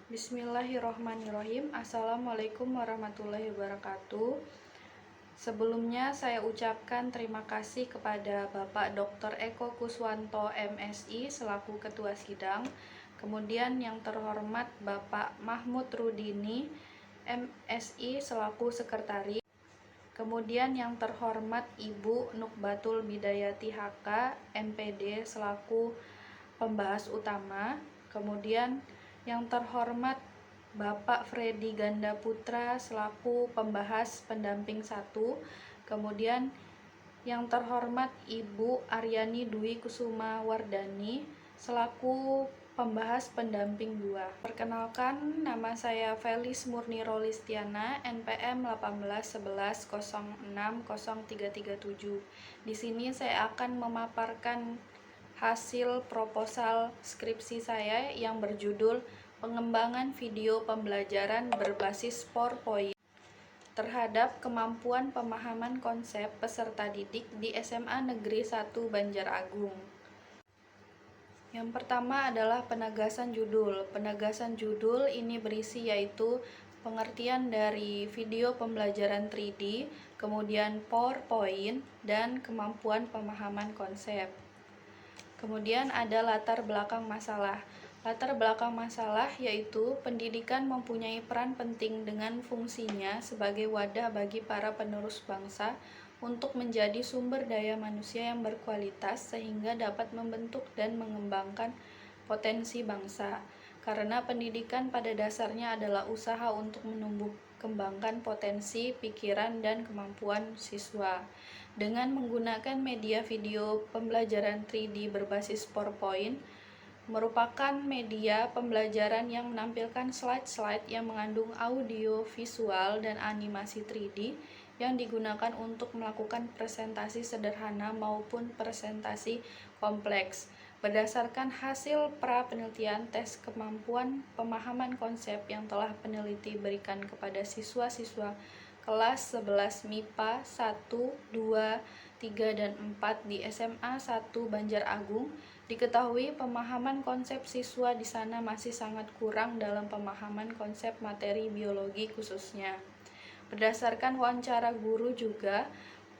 Bismillahirrohmanirrohim. Assalamualaikum warahmatullahi wabarakatuh. Sebelumnya saya ucapkan terima kasih kepada Bapak Dr. Eko Kuswanto MSI selaku Ketua Sidang. Kemudian yang terhormat Bapak Mahmud Rudini MSI selaku Sekretaris. Kemudian yang terhormat Ibu Nukbatul Bidayati HK MPD selaku pembahas utama. Kemudian yang terhormat Bapak Freddy Ganda Putra selaku pembahas pendamping 1. Kemudian yang terhormat Ibu Aryani Dwi Kusuma Wardani selaku pembahas pendamping 2. Perkenalkan, nama saya Felis Murni Rolistiana, NPM 1811060337. Di sini saya akan memaparkan hasil proposal skripsi saya yang berjudul Pengembangan Video Pembelajaran Berbasis PowerPoint terhadap kemampuan pemahaman konsep peserta didik di SMA Negeri 1 Banjaragung. Yang pertama adalah penegasan judul. Penegasan judul ini berisi yaitu pengertian dari video pembelajaran 3D, kemudian PowerPoint, dan kemampuan pemahaman konsep. Kemudian ada latar belakang masalah. Latar belakang masalah yaitu pendidikan mempunyai peran penting dengan fungsinya sebagai wadah bagi para penerus bangsa untuk menjadi sumber daya manusia yang berkualitas sehingga dapat membentuk dan mengembangkan potensi bangsa. Karena pendidikan pada dasarnya adalah usaha untuk menumbuh kembangkan potensi, pikiran, dan kemampuan siswa. Dengan menggunakan media video pembelajaran 3D berbasis PowerPoint, merupakan media pembelajaran yang menampilkan slide-slide yang mengandung audio, visual, dan animasi 3D yang digunakan untuk melakukan presentasi sederhana maupun presentasi kompleks. Berdasarkan hasil pra-penelitian tes kemampuan pemahaman konsep yang telah peneliti berikan kepada siswa-siswa kelas 11 MIPA 1, 2, 3, dan 4 di SMA 1 Banjaragung, diketahui pemahaman konsep siswa di sana masih sangat kurang dalam pemahaman konsep materi biologi khususnya. Berdasarkan wawancara guru juga,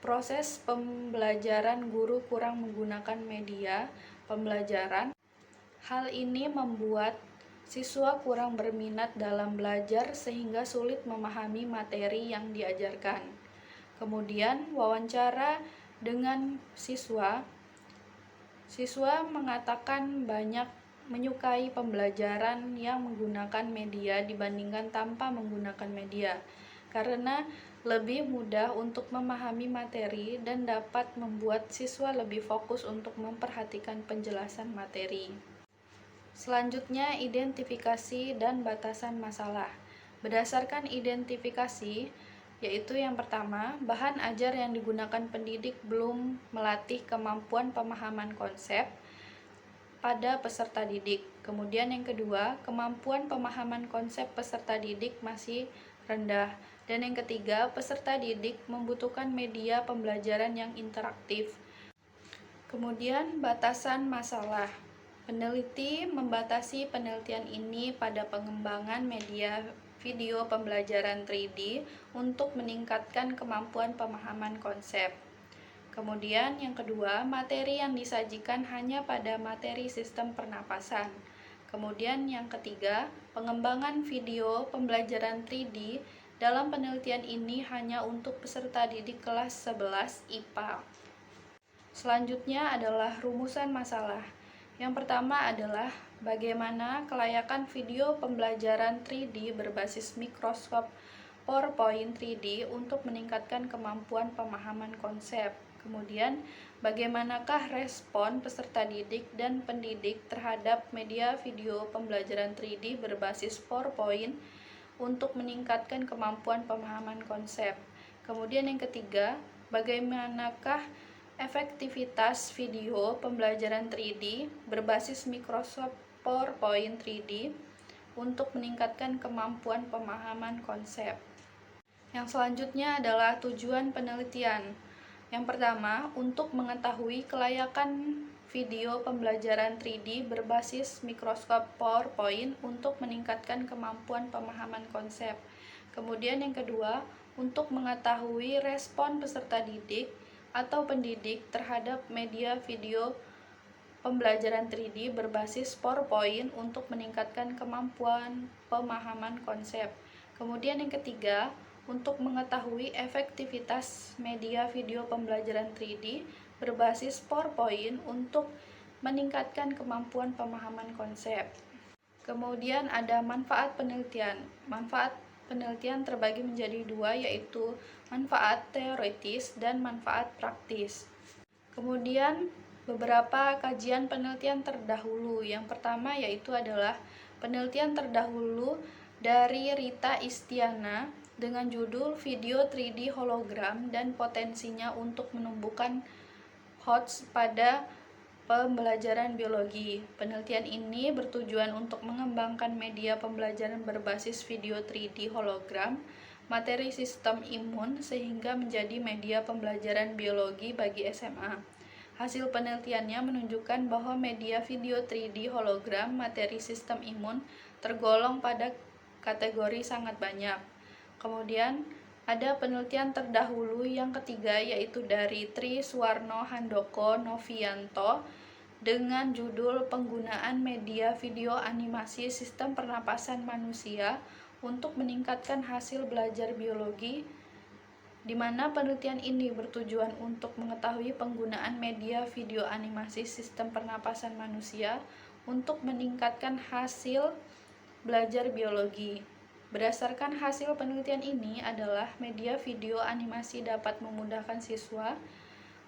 proses pembelajaran guru kurang menggunakan media pembelajaran. Hal ini membuat siswa kurang berminat dalam belajar sehingga sulit memahami materi yang diajarkan. Kemudian wawancara dengan siswa mengatakan banyak menyukai pembelajaran yang menggunakan media dibandingkan tanpa menggunakan media, karena lebih mudah untuk memahami materi dan dapat membuat siswa lebih fokus untuk memperhatikan penjelasan materi. Selanjutnya, identifikasi dan batasan masalah. Berdasarkan identifikasi, yaitu yang pertama, bahan ajar yang digunakan pendidik belum melatih kemampuan pemahaman konsep pada peserta didik. Kemudian yang kedua, kemampuan pemahaman konsep peserta didik masih rendah. Dan yang ketiga, peserta didik membutuhkan media pembelajaran yang interaktif. Kemudian batasan masalah. Peneliti membatasi penelitian ini pada pengembangan media video pembelajaran 3D untuk meningkatkan kemampuan pemahaman konsep. Kemudian yang kedua, materi yang disajikan hanya pada materi sistem pernapasan. Kemudian yang ketiga, pengembangan video pembelajaran 3D dalam penelitian ini hanya untuk peserta didik kelas 11 IPA. Selanjutnya adalah rumusan masalah. Yang pertama adalah bagaimana kelayakan video pembelajaran 3D berbasis Microsoft PowerPoint 3D untuk meningkatkan kemampuan pemahaman konsep. Kemudian, bagaimanakah respon peserta didik dan pendidik terhadap media video pembelajaran 3D berbasis PowerPoint untuk meningkatkan kemampuan pemahaman konsep. Kemudian yang ketiga, bagaimanakah efektivitas video pembelajaran 3D berbasis Microsoft PowerPoint 3D untuk meningkatkan kemampuan pemahaman konsep. Yang selanjutnya adalah tujuan penelitian. Yang pertama, untuk mengetahui kelayakan video pembelajaran 3D berbasis mikroskop PowerPoint untuk meningkatkan kemampuan pemahaman konsep. Kemudian yang kedua, untuk mengetahui respon peserta didik atau pendidik terhadap media video pembelajaran 3D berbasis PowerPoint untuk meningkatkan kemampuan pemahaman konsep. Kemudian yang ketiga, untuk mengetahui efektivitas media video pembelajaran 3D berbasis PowerPoint untuk meningkatkan kemampuan pemahaman konsep. Kemudian ada manfaat penelitian. Manfaat penelitian terbagi menjadi dua, yaitu manfaat teoritis dan manfaat praktis. Kemudian beberapa kajian penelitian terdahulu. Yang pertama yaitu adalah penelitian terdahulu dari Rita Istiana dengan judul Video 3D Hologram dan Potensinya untuk Menumbuhkan HOTS pada Pembelajaran Biologi. Penelitian ini bertujuan untuk mengembangkan media pembelajaran berbasis video 3D hologram, materi sistem imun, sehingga menjadi media pembelajaran biologi bagi SMA. Hasil penelitiannya menunjukkan bahwa media video 3D hologram, materi sistem imun, tergolong pada kategori sangat banyak. Kemudian, ada penelitian terdahulu yang ketiga, yaitu dari Tri Suwarno Handoko Novianto dengan judul Penggunaan Media Video Animasi Sistem Pernapasan Manusia untuk Meningkatkan Hasil Belajar Biologi, di mana penelitian ini bertujuan untuk mengetahui penggunaan media video animasi sistem pernapasan manusia untuk meningkatkan hasil belajar biologi. Berdasarkan hasil penelitian ini adalah media video animasi dapat memudahkan siswa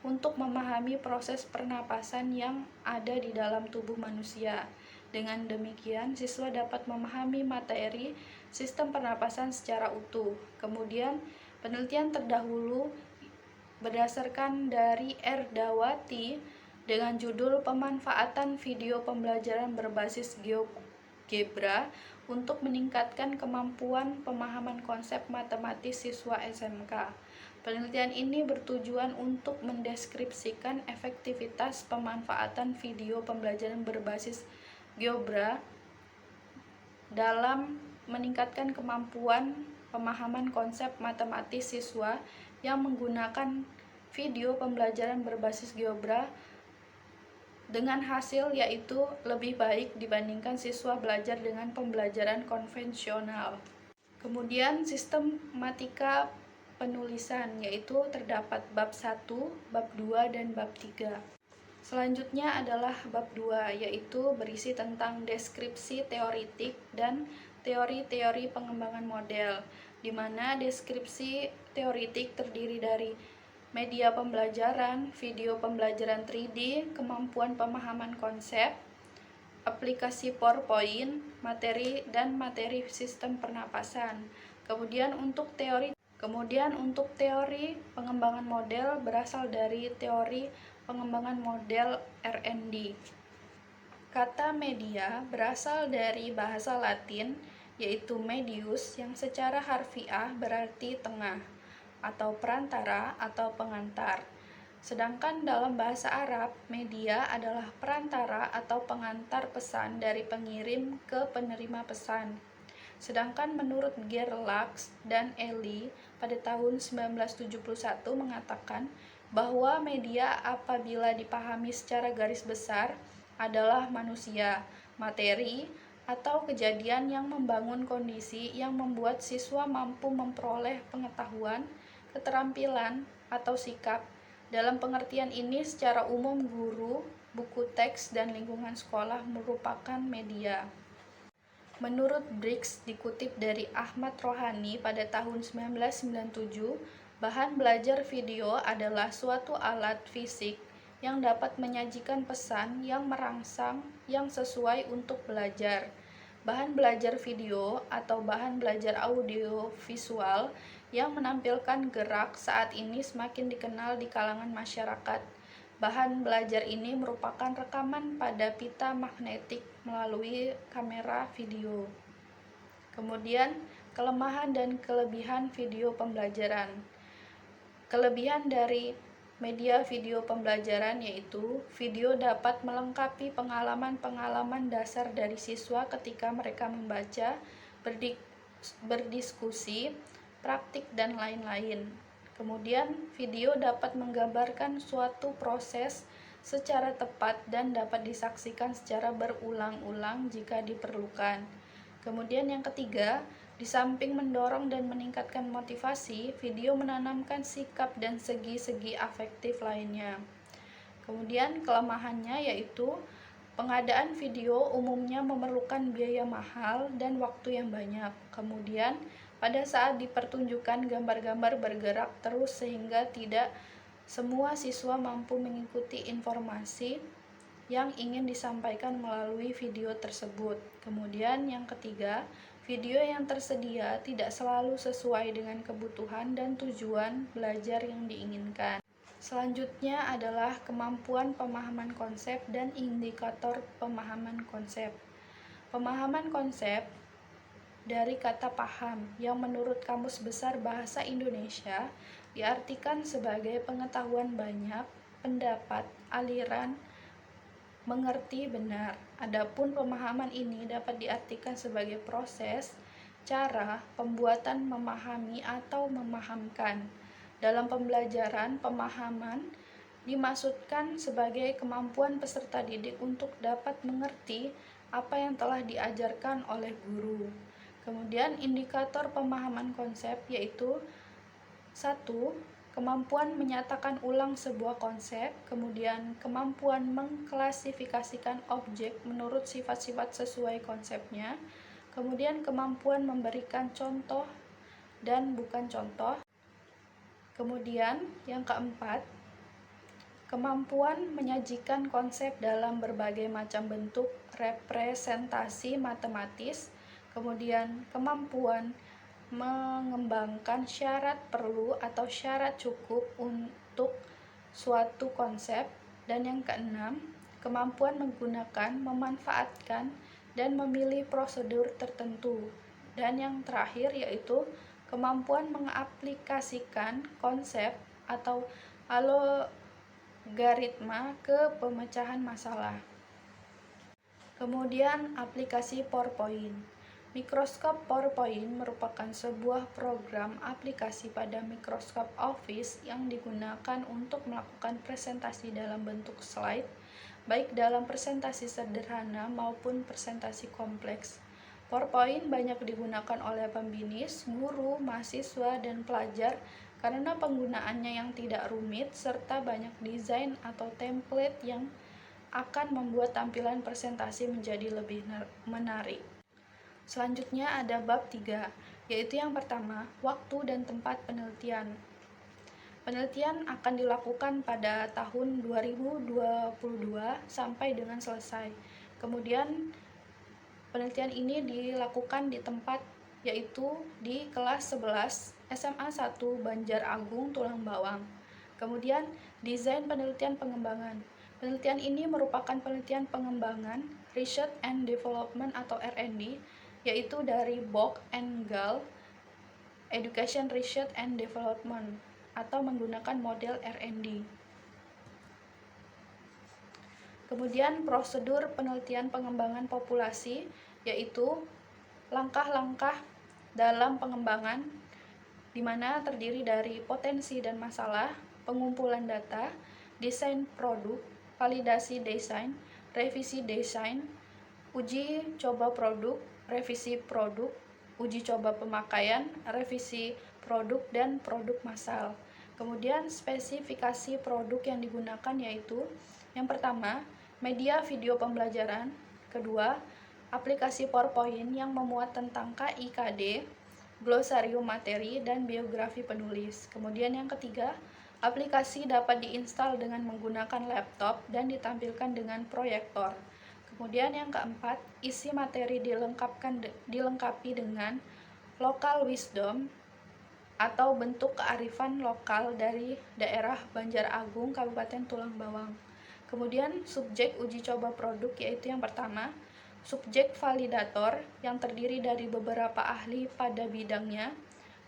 untuk memahami proses pernapasan yang ada di dalam tubuh manusia. Dengan demikian, siswa dapat memahami materi sistem pernapasan secara utuh. Kemudian, penelitian terdahulu berdasarkan dari Erdawati dengan judul Pemanfaatan Video Pembelajaran Berbasis GeoGebra untuk meningkatkan kemampuan pemahaman konsep matematis siswa SMK. Penelitian ini bertujuan untuk mendeskripsikan efektivitas pemanfaatan video pembelajaran berbasis GeoGebra dalam meningkatkan kemampuan pemahaman konsep matematis siswa yang menggunakan video pembelajaran berbasis GeoGebra dengan hasil yaitu lebih baik dibandingkan siswa belajar dengan pembelajaran konvensional. Kemudian sistematika penulisan, yaitu terdapat bab 1, bab 2, dan bab 3. Selanjutnya adalah bab 2, yaitu berisi tentang deskripsi teoritik dan teori-teori pengembangan model, di mana deskripsi teoritik terdiri dari media pembelajaran, video pembelajaran 3D, kemampuan pemahaman konsep, aplikasi PowerPoint, materi dan materi sistem pernapasan. Kemudian untuk teori pengembangan model berasal dari teori pengembangan model R&D. Kata media berasal dari bahasa Latin, yaitu medius, yang secara harfiah berarti tengah, atau perantara atau pengantar. Sedangkan dalam bahasa Arab, media adalah perantara atau pengantar pesan dari pengirim ke penerima pesan. Sedangkan menurut Gerlach dan Ely pada tahun 1971 mengatakan bahwa media apabila dipahami secara garis besar adalah manusia, materi, atau kejadian yang membangun kondisi yang membuat siswa mampu memperoleh pengetahuan, keterampilan, atau sikap. Dalam pengertian ini, secara umum guru, buku teks, dan lingkungan sekolah merupakan media. Menurut Briggs, dikutip dari Ahmad Rohani pada tahun 1997, bahan belajar video adalah suatu alat fisik yang dapat menyajikan pesan yang merangsang yang sesuai untuk belajar. Bahan belajar video atau bahan belajar audio visual yang menampilkan gerak saat ini semakin dikenal di kalangan masyarakat. Bahan belajar ini merupakan rekaman pada pita magnetik melalui kamera video. Kemudian, kelemahan dan kelebihan video pembelajaran. Kelebihan dari media video pembelajaran, yaitu video dapat melengkapi pengalaman-pengalaman dasar dari siswa ketika mereka membaca, berdiskusi, praktik, dan lain-lain. Kemudian, video dapat menggambarkan suatu proses secara tepat dan dapat disaksikan secara berulang-ulang jika diperlukan. Kemudian yang ketiga, di samping mendorong dan meningkatkan motivasi, video menanamkan sikap dan segi-segi afektif lainnya. Kemudian kelemahannya yaitu pengadaan video umumnya memerlukan biaya mahal dan waktu yang banyak. Kemudian pada saat dipertunjukkan gambar-gambar bergerak terus sehingga tidak semua siswa mampu mengikuti informasi yang ingin disampaikan melalui video tersebut. Kemudian yang ketiga, video yang tersedia tidak selalu sesuai dengan kebutuhan dan tujuan belajar yang diinginkan. Selanjutnya adalah kemampuan pemahaman konsep dan indikator pemahaman konsep. Pemahaman konsep dari kata paham yang menurut Kamus Besar Bahasa Indonesia diartikan sebagai pengetahuan banyak, pendapat, aliran, mengerti benar. Adapun pemahaman ini dapat diartikan sebagai proses, cara, pembuatan memahami atau memahamkan. Dalam pembelajaran, pemahaman dimaksudkan sebagai kemampuan peserta didik untuk dapat mengerti apa yang telah diajarkan oleh guru. Kemudian indikator pemahaman konsep yaitu 1. Kemampuan menyatakan ulang sebuah konsep, kemudian kemampuan mengklasifikasikan objek menurut sifat-sifat sesuai konsepnya, kemudian kemampuan memberikan contoh dan bukan contoh. Kemudian yang keempat, kemampuan menyajikan konsep dalam berbagai macam bentuk representasi matematis, kemudian kemampuan mengembangkan syarat perlu atau syarat cukup untuk suatu konsep, dan yang keenam, kemampuan menggunakan, memanfaatkan, dan memilih prosedur tertentu, dan yang terakhir yaitu kemampuan mengaplikasikan konsep atau algoritma ke pemecahan masalah. Kemudian aplikasi PowerPoint. Microsoft PowerPoint merupakan sebuah program aplikasi pada Microsoft Office yang digunakan untuk melakukan presentasi dalam bentuk slide, baik dalam presentasi sederhana maupun presentasi kompleks. PowerPoint banyak digunakan oleh pembinis, guru, mahasiswa, dan pelajar karena penggunaannya yang tidak rumit serta banyak desain atau template yang akan membuat tampilan presentasi menjadi lebih menarik. Selanjutnya ada bab 3, yaitu yang pertama, waktu dan tempat penelitian. Penelitian akan dilakukan pada tahun 2022 sampai dengan selesai. Kemudian penelitian ini dilakukan di tempat yaitu di kelas 11 SMA 1 Banjar Agung Tulang Bawang. Kemudian desain penelitian pengembangan. Penelitian ini merupakan penelitian pengembangan Research and Development atau R&D, yaitu dari Bock and Gall Education Research and Development atau menggunakan model R&D. Kemudian prosedur penelitian pengembangan populasi, yaitu langkah-langkah dalam pengembangan di mana terdiri dari potensi dan masalah, pengumpulan data, desain produk, validasi desain, revisi desain, uji coba produk, revisi produk, uji coba pemakaian, revisi produk, dan produk massal. Kemudian spesifikasi produk yang digunakan yaitu yang pertama, media video pembelajaran, kedua, aplikasi PowerPoint yang memuat tentang KIKD, glosarium materi, dan biografi penulis. Kemudian yang ketiga, aplikasi dapat diinstal dengan menggunakan laptop dan ditampilkan dengan proyektor. Kemudian yang keempat, isi materi dilengkapi dengan local wisdom atau bentuk kearifan lokal dari daerah Banjar Agung, Kabupaten Tulang Bawang. Kemudian subjek uji coba produk yaitu yang pertama, subjek validator yang terdiri dari beberapa ahli pada bidangnya.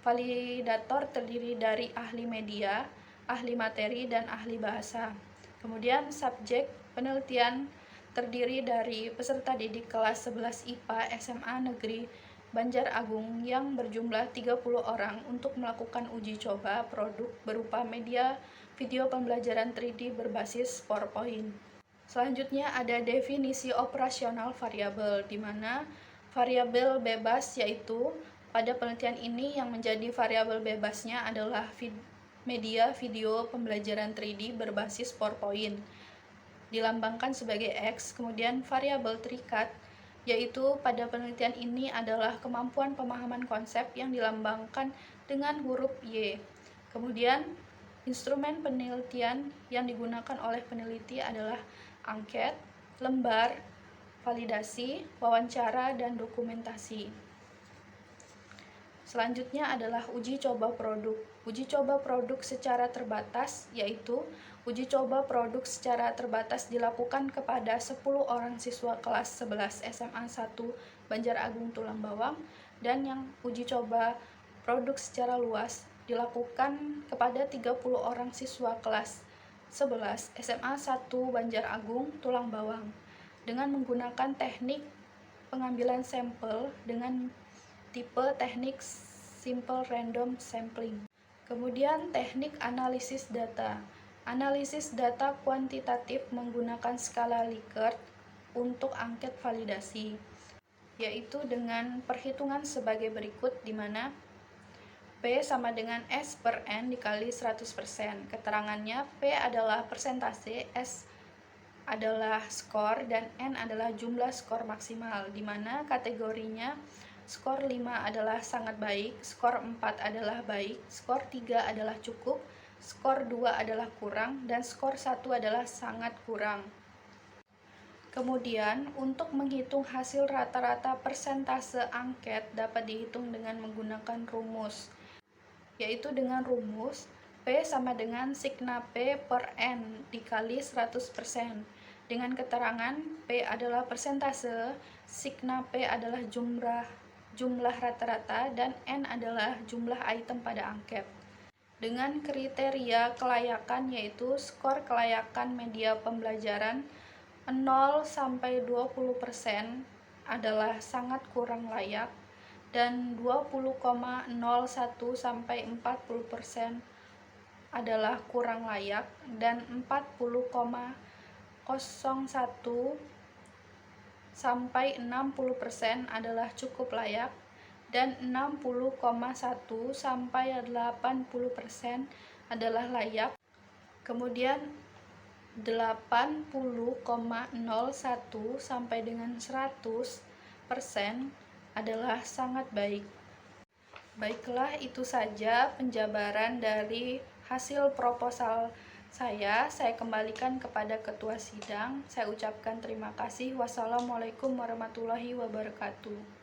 Validator terdiri dari ahli media, ahli materi, dan ahli bahasa. Kemudian subjek penelitian terdiri dari peserta didik kelas 11 IPA SMA Negeri Banjar Agung yang berjumlah 30 orang untuk melakukan uji coba produk berupa media video pembelajaran 3D berbasis PowerPoint. Selanjutnya ada definisi operasional variabel, di mana variabel bebas yaitu pada penelitian ini yang menjadi variabel bebasnya adalah media video pembelajaran 3D berbasis PowerPoint, dilambangkan sebagai X. Kemudian variabel terikat yaitu pada penelitian ini adalah kemampuan pemahaman konsep yang dilambangkan dengan huruf Y. Kemudian instrumen penelitian yang digunakan oleh peneliti adalah angket, lembar, validasi, wawancara, dan dokumentasi. Selanjutnya adalah uji coba produk. Uji coba produk secara terbatas, yaitu uji coba produk secara terbatas dilakukan kepada 10 orang siswa kelas 11 SMA 1 Banjar Agung Tulang Bawang, dan yang uji coba produk secara luas dilakukan kepada 30 orang siswa kelas 11 SMA 1 Banjar Agung Tulang Bawang dengan menggunakan teknik pengambilan sampel dengan tipe teknik simple random sampling. Kemudian teknik analisis data. Analisis data kuantitatif menggunakan skala Likert untuk angket validasi, yaitu dengan perhitungan sebagai berikut, di mana P sama dengan S per N dikali 100%. Keterangannya P adalah persentase, S adalah skor, dan N adalah jumlah skor maksimal, di mana kategorinya skor 5 adalah sangat baik, skor 4 adalah baik, skor 3 adalah cukup, skor 2 adalah kurang, dan skor 1 adalah sangat kurang. Kemudian, untuk menghitung hasil rata-rata persentase angket dapat dihitung dengan menggunakan rumus, yaitu dengan rumus P sama dengan sigma P per N dikali 100%. Dengan keterangan P adalah persentase, sigma P adalah jumlah rata-rata, dan N adalah jumlah item pada angket. Dengan kriteria kelayakan yaitu skor kelayakan media pembelajaran 0-20% adalah sangat kurang layak, dan 20,01-40% adalah kurang layak, dan 40,01-60% adalah cukup layak, dan 60,1-80% adalah layak. Kemudian 80,01 sampai dengan 100% adalah sangat baik. Baiklah, itu saja penjabaran dari hasil proposal saya kembalikan kepada ketua sidang. Saya ucapkan terima kasih. Wassalamualaikum warahmatullahi wabarakatuh.